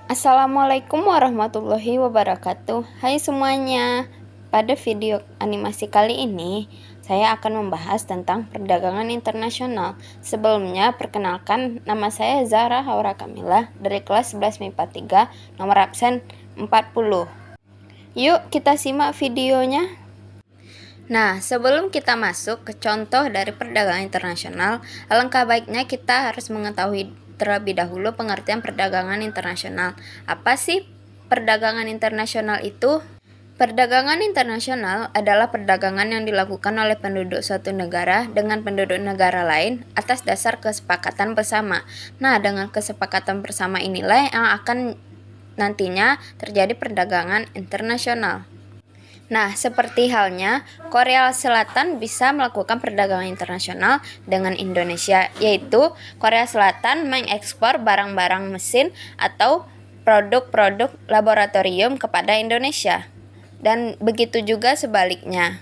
Assalamualaikum warahmatullahi wabarakatuh. Hai semuanya. Pada video animasi kali ini, saya akan membahas tentang perdagangan internasional. Sebelumnya, perkenalkan, nama saya Zahra Haura Kamila dari kelas 11 MIPA 3, nomor absen 40. Yuk kita simak videonya. Nah, sebelum kita masuk ke contoh dari perdagangan internasional, alangkah baiknya kita harus mengetahui terlebih dahulu pengertian perdagangan internasional. Apa sih perdagangan internasional itu? Perdagangan internasional adalah perdagangan yang dilakukan oleh penduduk suatu negara dengan penduduk negara lain atas dasar kesepakatan bersama. Nah, dengan kesepakatan bersama inilah yang akan nantinya terjadi perdagangan internasional. Nah, seperti halnya, Korea Selatan bisa melakukan perdagangan internasional dengan Indonesia, yaitu Korea Selatan mengekspor barang-barang mesin atau produk-produk laboratorium kepada Indonesia. Dan begitu juga sebaliknya.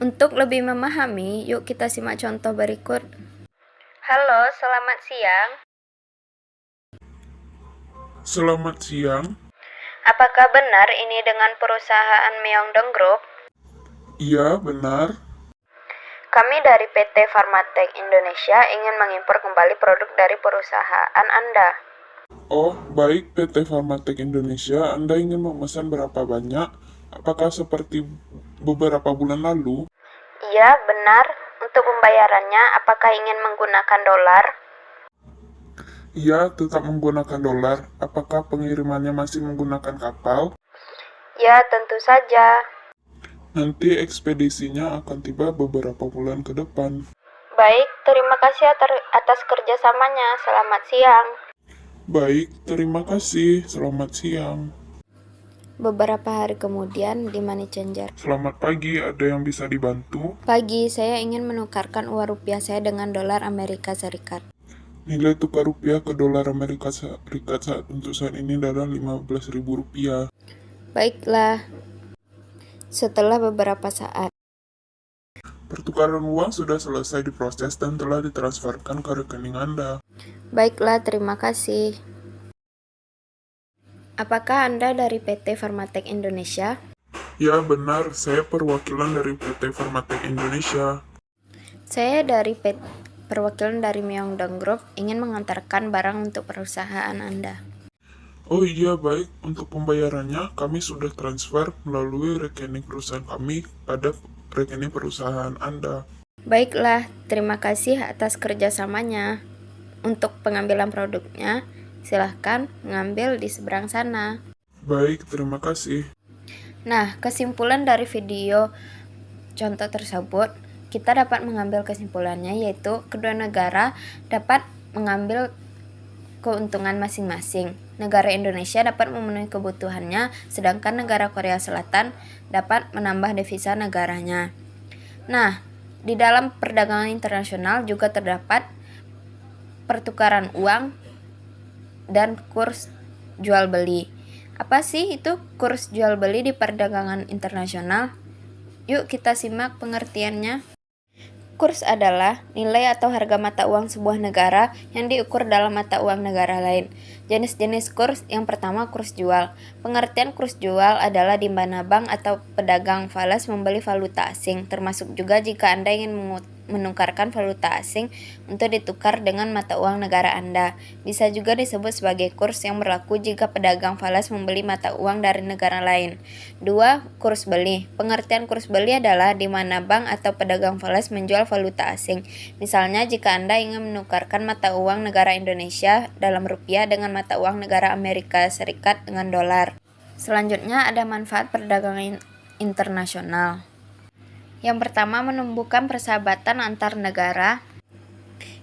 Untuk lebih memahami, yuk kita simak contoh berikut. Halo, selamat siang. Selamat siang. Apakah benar ini dengan perusahaan Myeongdong Group? Iya, benar. Kami dari PT Pharmatech Indonesia ingin mengimpor kembali produk dari perusahaan Anda. Oh, baik PT Pharmatech Indonesia. Anda ingin memesan berapa banyak? Apakah seperti beberapa bulan lalu? Iya, benar. Untuk pembayarannya, apakah ingin menggunakan dolar? Iya, tetap menggunakan dolar. Apakah pengirimannya masih menggunakan kapal? Ya, tentu saja. Nanti ekspedisinya akan tiba beberapa bulan ke depan. Baik, terima kasih atas kerjasamanya. Selamat siang. Baik, terima kasih. Selamat siang. Beberapa hari kemudian di Money Changer. Selamat pagi, ada yang bisa dibantu? Pagi, saya ingin menukarkan uang rupiah saya dengan dolar Amerika Serikat. Nilai tukar rupiah ke dolar Amerika Serikat untuk saat ini adalah Rp15.000. Baiklah. Setelah beberapa saat. Pertukaran uang sudah selesai diproses dan telah ditransferkan ke rekening Anda. Baiklah, terima kasih. Apakah Anda dari PT Pharmatech Indonesia? Ya, benar. Saya perwakilan dari PT Pharmatech Indonesia. Saya dari perwakilan dari Myeongdong Group ingin mengantarkan barang untuk perusahaan Anda. Oh iya, baik. Untuk pembayarannya, kami sudah transfer melalui rekening perusahaan kami pada rekening perusahaan Anda. Baiklah, terima kasih atas kerjasamanya. Untuk pengambilan produknya, silahkan mengambil di seberang sana. Baik, terima kasih. Nah, kesimpulan dari video contoh tersebut, kita dapat mengambil kesimpulannya yaitu kedua negara dapat mengambil keuntungan masing-masing. Negara Indonesia dapat memenuhi kebutuhannya, sedangkan negara Korea Selatan dapat menambah devisa negaranya. Nah, di dalam perdagangan internasional juga terdapat pertukaran uang dan kurs jual beli. Apa sih itu kurs jual beli di perdagangan internasional? Yuk kita simak pengertiannya. Kurs adalah nilai atau harga mata uang sebuah negara yang diukur dalam mata uang negara lain. Jenis-jenis kurs yang pertama kurs jual. Pengertian kurs jual adalah di mana bank atau pedagang falas membeli valuta asing, termasuk juga jika Anda ingin menukarkan valuta asing untuk ditukar dengan mata uang negara Anda. Bisa juga disebut sebagai kurs yang berlaku jika pedagang falas membeli mata uang dari negara lain. 2. Kurs beli. Pengertian kurs beli adalah di mana bank atau pedagang falas menjual valuta asing. Misalnya jika Anda ingin menukarkan mata uang negara Indonesia dalam rupiah dengan mata uang negara Amerika Serikat dengan dolar. Selanjutnya ada manfaat perdagangan internasional. Yang pertama, menumbuhkan persahabatan antar negara.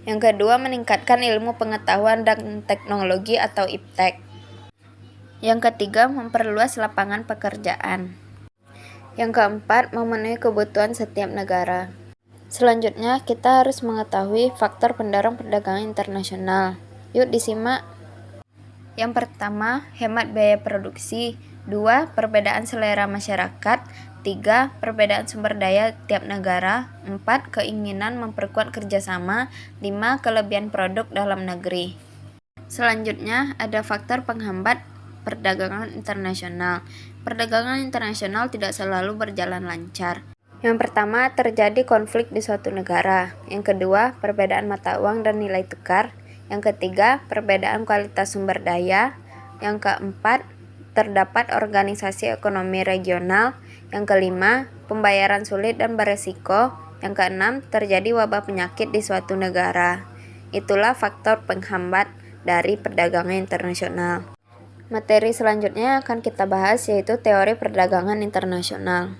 Yang kedua, meningkatkan ilmu pengetahuan dan teknologi atau iptek. Yang ketiga, memperluas lapangan pekerjaan. Yang keempat, memenuhi kebutuhan setiap negara. Selanjutnya, kita harus mengetahui faktor pendorong perdagangan internasional. Yuk disimak. Yang pertama, hemat biaya produksi. 2. Perbedaan selera masyarakat. 3. Perbedaan sumber daya tiap negara. 4. Keinginan memperkuat kerjasama. 5. Kelebihan produk dalam negeri. Selanjutnya, ada faktor penghambat perdagangan internasional. Perdagangan internasional tidak selalu berjalan lancar. Yang pertama, terjadi konflik di suatu negara. Yang kedua, perbedaan mata uang dan nilai tukar. Yang ketiga, perbedaan kualitas sumber daya. Yang keempat, terdapat organisasi ekonomi regional. Yang kelima, pembayaran sulit dan beresiko. Yang keenam, terjadi wabah penyakit di suatu negara. Itulah faktor penghambat dari perdagangan internasional. Materi selanjutnya akan kita bahas yaitu teori perdagangan internasional.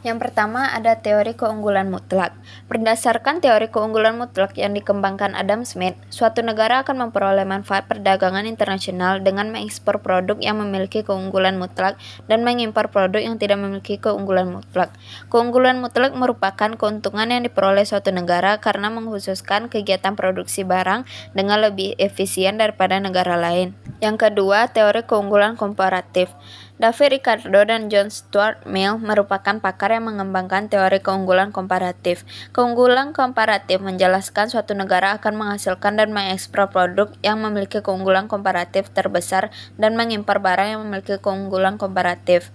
Yang pertama ada teori keunggulan mutlak. Berdasarkan teori keunggulan mutlak yang dikembangkan Adam Smith, suatu negara akan memperoleh manfaat perdagangan internasional dengan mengekspor produk yang memiliki keunggulan mutlak dan mengimpor produk yang tidak memiliki keunggulan mutlak. Keunggulan mutlak merupakan keuntungan yang diperoleh suatu negara karena mengkhususkan kegiatan produksi barang dengan lebih efisien daripada negara lain. Yang kedua, teori keunggulan komparatif. David Ricardo dan John Stuart Mill merupakan pakar yang mengembangkan teori keunggulan komparatif. Keunggulan komparatif menjelaskan suatu negara akan menghasilkan dan mengekspor produk yang memiliki keunggulan komparatif terbesar dan mengimpor barang yang memiliki keunggulan komparatif.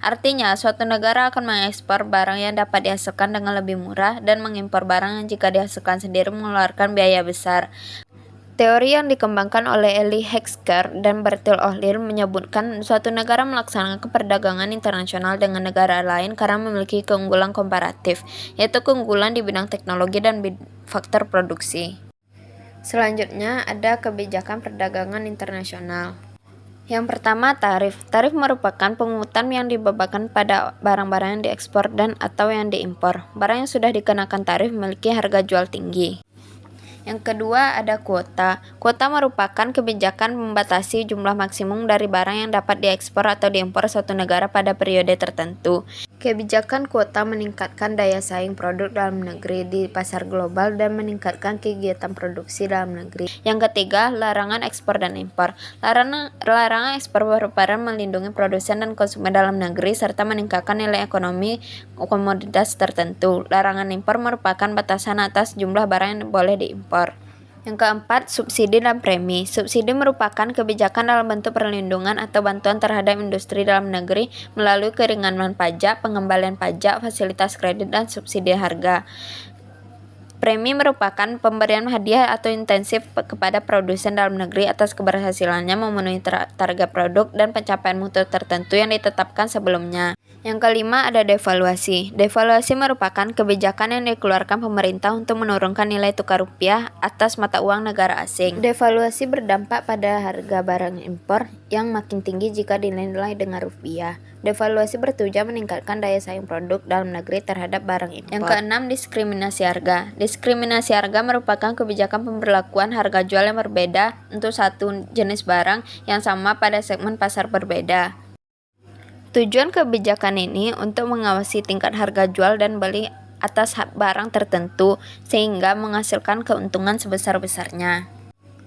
Artinya, suatu negara akan mengekspor barang yang dapat dihasilkan dengan lebih murah dan mengimpor barang yang jika dihasilkan sendiri mengeluarkan biaya besar. Teori yang dikembangkan oleh Elie Hoexter dan Bertil Ohlin menyebutkan suatu negara melaksanakan perdagangan internasional dengan negara lain karena memiliki keunggulan komparatif, yaitu keunggulan di bidang teknologi dan faktor produksi. Selanjutnya ada kebijakan perdagangan internasional. Yang pertama, tarif. Tarif merupakan pungutan yang dibebankan pada barang-barang yang diekspor dan atau yang diimpor. Barang yang sudah dikenakan tarif memiliki harga jual tinggi. Yang kedua ada kuota. Kuota merupakan kebijakan membatasi jumlah maksimum dari barang yang dapat diekspor atau diimpor suatu negara pada periode tertentu. Kebijakan kuota meningkatkan daya saing produk dalam negeri di pasar global dan meningkatkan kegiatan produksi dalam negeri. Yang ketiga, larangan ekspor dan impor. Larangan ekspor berperan melindungi produsen dan konsumen dalam negeri serta meningkatkan nilai ekonomi komoditas tertentu. Larangan impor merupakan batasan atas jumlah barang yang boleh diimpor. Yang keempat, subsidi dan premi. Subsidi merupakan kebijakan dalam bentuk perlindungan atau bantuan terhadap industri dalam negeri melalui keringanan pajak, pengembalian pajak, fasilitas kredit, dan subsidi harga. Premi merupakan pemberian hadiah atau intensif kepada produsen dalam negeri atas keberhasilannya memenuhi target produk dan pencapaian mutu tertentu yang ditetapkan sebelumnya. Yang kelima ada devaluasi. Devaluasi merupakan kebijakan yang dikeluarkan pemerintah untuk menurunkan nilai tukar rupiah atas mata uang negara asing. Devaluasi berdampak pada harga barang impor yang makin tinggi jika dinilai dengan rupiah. Devaluasi bertujuan meningkatkan daya saing produk dalam negeri terhadap barang impor. Yang keenam, diskriminasi harga. Diskriminasi harga merupakan kebijakan pemberlakuan harga jual yang berbeda untuk satu jenis barang yang sama pada segmen pasar berbeda. Tujuan kebijakan ini untuk mengawasi tingkat harga jual dan beli atas barang tertentu sehingga menghasilkan keuntungan sebesar-besarnya.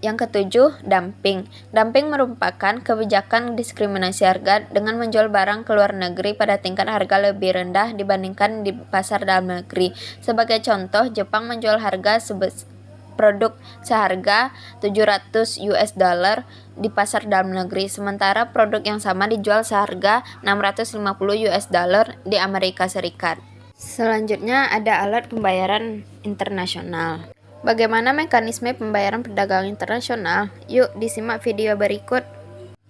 Yang ketujuh, dumping. Dumping merupakan kebijakan diskriminasi harga dengan menjual barang ke luar negeri pada tingkat harga lebih rendah dibandingkan di pasar dalam negeri. Sebagai contoh, Jepang menjual produk seharga $700 di pasar dalam negeri, sementara produk yang sama dijual seharga $650 di Amerika Serikat. Selanjutnya ada alat pembayaran internasional. Bagaimana mekanisme pembayaran perdagangan internasional? Yuk disimak video berikut.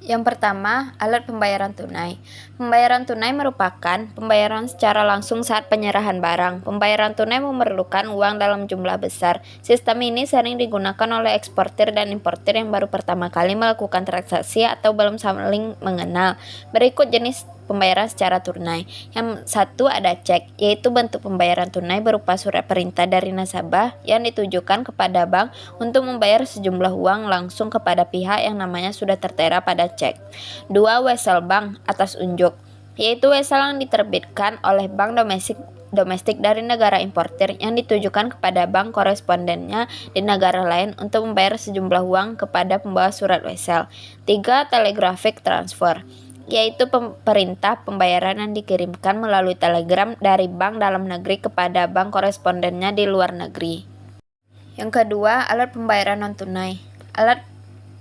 Yang pertama, alat pembayaran tunai. Pembayaran tunai merupakan pembayaran secara langsung saat penyerahan barang. Pembayaran tunai memerlukan uang dalam jumlah besar. Sistem ini sering digunakan oleh eksportir dan importir yang baru pertama kali melakukan transaksi atau belum saling mengenal. Berikut jenis pembayaran secara tunai. Yang satu ada cek, yaitu bentuk pembayaran tunai berupa surat perintah dari nasabah yang ditujukan kepada bank untuk membayar sejumlah uang langsung kepada pihak yang namanya sudah tertera pada cek. 2. Wesel bank atas unjuk, yaitu wesel yang diterbitkan oleh bank domestik dari negara importir yang ditujukan kepada bank korespondennya di negara lain untuk membayar sejumlah uang kepada pembawa surat wesel. 3. Telegraphic transfer, yaitu perintah pembayaran yang dikirimkan melalui telegram dari bank dalam negeri kepada bank korespondennya di luar negeri. Yang kedua, alat pembayaran non-tunai. Alat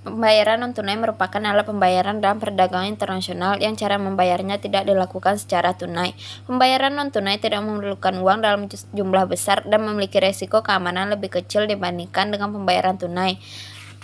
Pembayaran non-tunai merupakan alat pembayaran dalam perdagangan internasional yang cara membayarnya tidak dilakukan secara tunai. Pembayaran non-tunai tidak memerlukan uang dalam jumlah besar dan memiliki resiko keamanan lebih kecil dibandingkan dengan pembayaran tunai.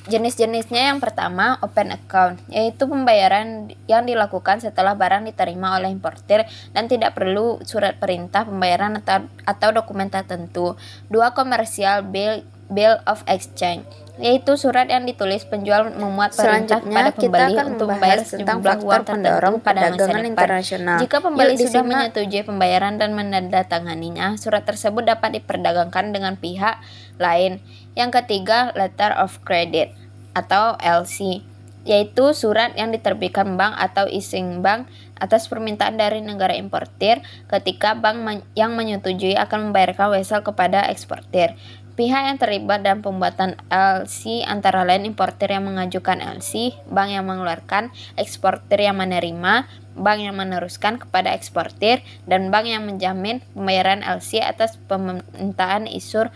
Jenis-jenisnya yang pertama, open account, yaitu pembayaran yang dilakukan setelah barang diterima oleh importir dan tidak perlu surat perintah pembayaran atau dokumen tertentu. Dua, commercial bill of exchange, yaitu surat yang ditulis penjual memuat perintah kepada pembeli untuk membayar sejumlah uang pendorong pada masa depan. Jika pembeli sudah menyetujui pembayaran dan menandatanganinya, surat tersebut dapat diperdagangkan dengan pihak lain. Yang ketiga, letter of credit atau LC, yaitu surat yang diterbitkan bank atau issuing bank atas permintaan dari negara importir ketika bank yang menyetujui akan membayarkan wesel kepada eksportir. Pihak yang terlibat dalam pembuatan LC antara lain importir yang mengajukan LC, bank yang mengeluarkan, eksportir yang menerima, bank yang meneruskan kepada eksportir, dan bank yang menjamin pembayaran LC atas permintaan isur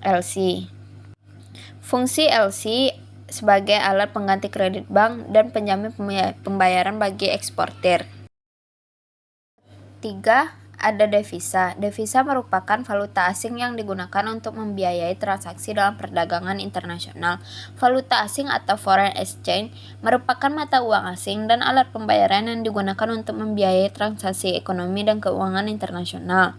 LC. Fungsi LC sebagai alat pengganti kredit bank dan penjamin pembayaran bagi eksportir. 3. Ada devisa. Devisa merupakan valuta asing yang digunakan untuk membiayai transaksi dalam perdagangan internasional. Valuta asing atau foreign exchange merupakan mata uang asing dan alat pembayaran yang digunakan untuk membiayai transaksi ekonomi dan keuangan internasional.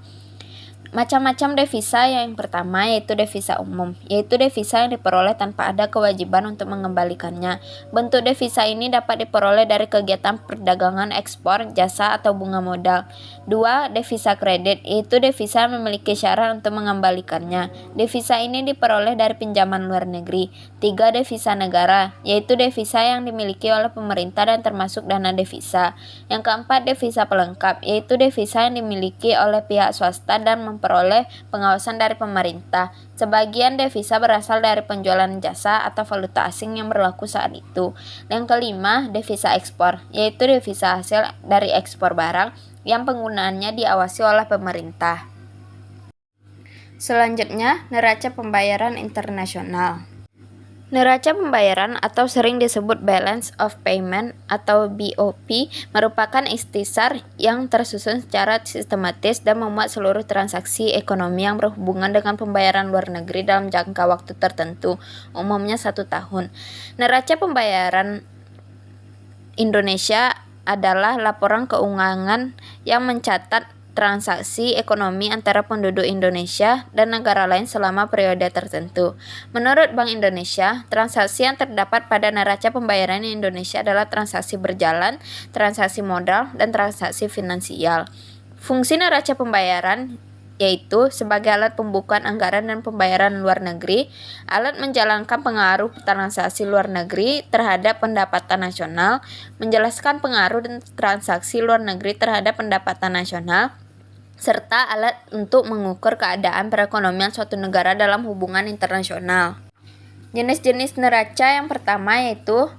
Macam-macam devisa. Yang pertama yaitu devisa umum, yaitu devisa yang diperoleh tanpa ada kewajiban untuk mengembalikannya. Bentuk devisa ini dapat diperoleh dari kegiatan perdagangan ekspor, jasa, atau bunga modal. 2. Devisa kredit, yaitu devisa yang memiliki syarat untuk mengembalikannya. Devisa ini diperoleh dari pinjaman luar negeri. 3. Devisa negara, yaitu devisa yang dimiliki oleh pemerintah dan termasuk dana devisa. Yang keempat, devisa pelengkap, yaitu devisa yang dimiliki oleh pihak swasta dan memperoleh pengawasan dari pemerintah. Sebagian devisa berasal dari penjualan jasa atau valuta asing yang berlaku saat itu. Yang kelima, devisa ekspor, yaitu devisa hasil dari ekspor barang yang penggunaannya diawasi oleh pemerintah. Selanjutnya, neraca pembayaran internasional. Neraca pembayaran atau sering disebut Balance of Payment atau BOP merupakan ikhtisar yang tersusun secara sistematis dan memuat seluruh transaksi ekonomi yang berhubungan dengan pembayaran luar negeri dalam jangka waktu tertentu, umumnya 1 tahun. Neraca pembayaran Indonesia adalah laporan keuangan yang mencatat transaksi ekonomi antara penduduk Indonesia dan negara lain selama periode tertentu. Menurut Bank Indonesia, transaksi yang terdapat pada neraca pembayaran Indonesia adalah transaksi berjalan, transaksi modal, dan transaksi finansial. Fungsi neraca pembayaran yaitu sebagai alat pembukuan anggaran dan pembayaran luar negeri, alat menjalankan pengaruh transaksi luar negeri terhadap pendapatan nasional, menjelaskan pengaruh dan transaksi luar negeri terhadap pendapatan nasional, serta alat untuk mengukur keadaan perekonomian suatu negara dalam hubungan internasional. Jenis-jenis neraca yang pertama yaitu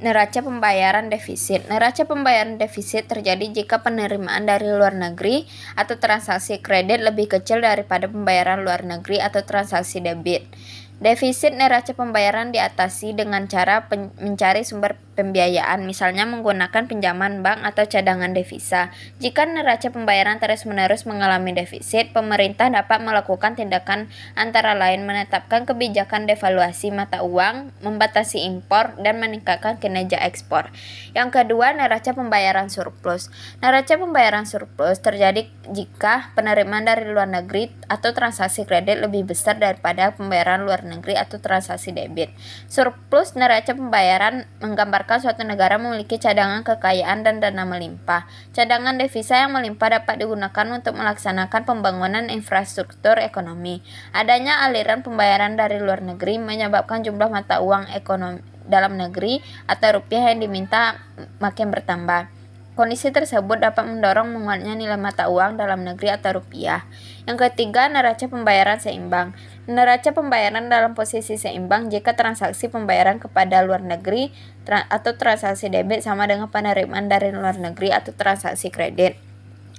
neraca pembayaran defisit. Neraca pembayaran defisit terjadi jika penerimaan dari luar negeri atau transaksi kredit lebih kecil daripada pembayaran luar negeri atau transaksi debit. Defisit neraca pembayaran diatasi dengan cara mencari sumber pembiayaan, misalnya menggunakan pinjaman bank atau cadangan devisa. Jika neraca pembayaran terus-menerus mengalami defisit, pemerintah dapat melakukan tindakan antara lain menetapkan kebijakan devaluasi mata uang, membatasi impor, dan meningkatkan kinerja ekspor. Yang kedua, neraca pembayaran surplus. Neraca pembayaran surplus terjadi jika penerimaan dari luar negeri atau transaksi kredit lebih besar daripada pembayaran luar negeri atau transaksi debit. Surplus neraca pembayaran menggambarkan suatu negara memiliki cadangan kekayaan dan dana melimpah. Cadangan devisa yang melimpah dapat digunakan untuk melaksanakan pembangunan infrastruktur ekonomi. Adanya aliran pembayaran dari luar negeri menyebabkan jumlah mata uang ekonomi dalam negeri atau rupiah yang diminta makin bertambah. Kondisi tersebut dapat mendorong menguatnya nilai mata uang dalam negeri atau rupiah. Yang ketiga, neraca pembayaran seimbang. Neraca pembayaran dalam posisi seimbang jika transaksi pembayaran kepada luar negeri atau transaksi debit sama dengan penerimaan dari luar negeri atau transaksi kredit.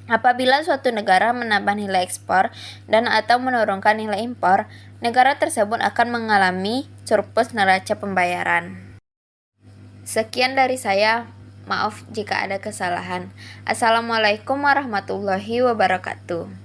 Apabila suatu negara menambah nilai ekspor dan atau menurunkan nilai impor, negara tersebut akan mengalami surplus neraca pembayaran. Sekian dari saya. Maaf jika ada kesalahan. Assalamualaikum warahmatullahi wabarakatuh.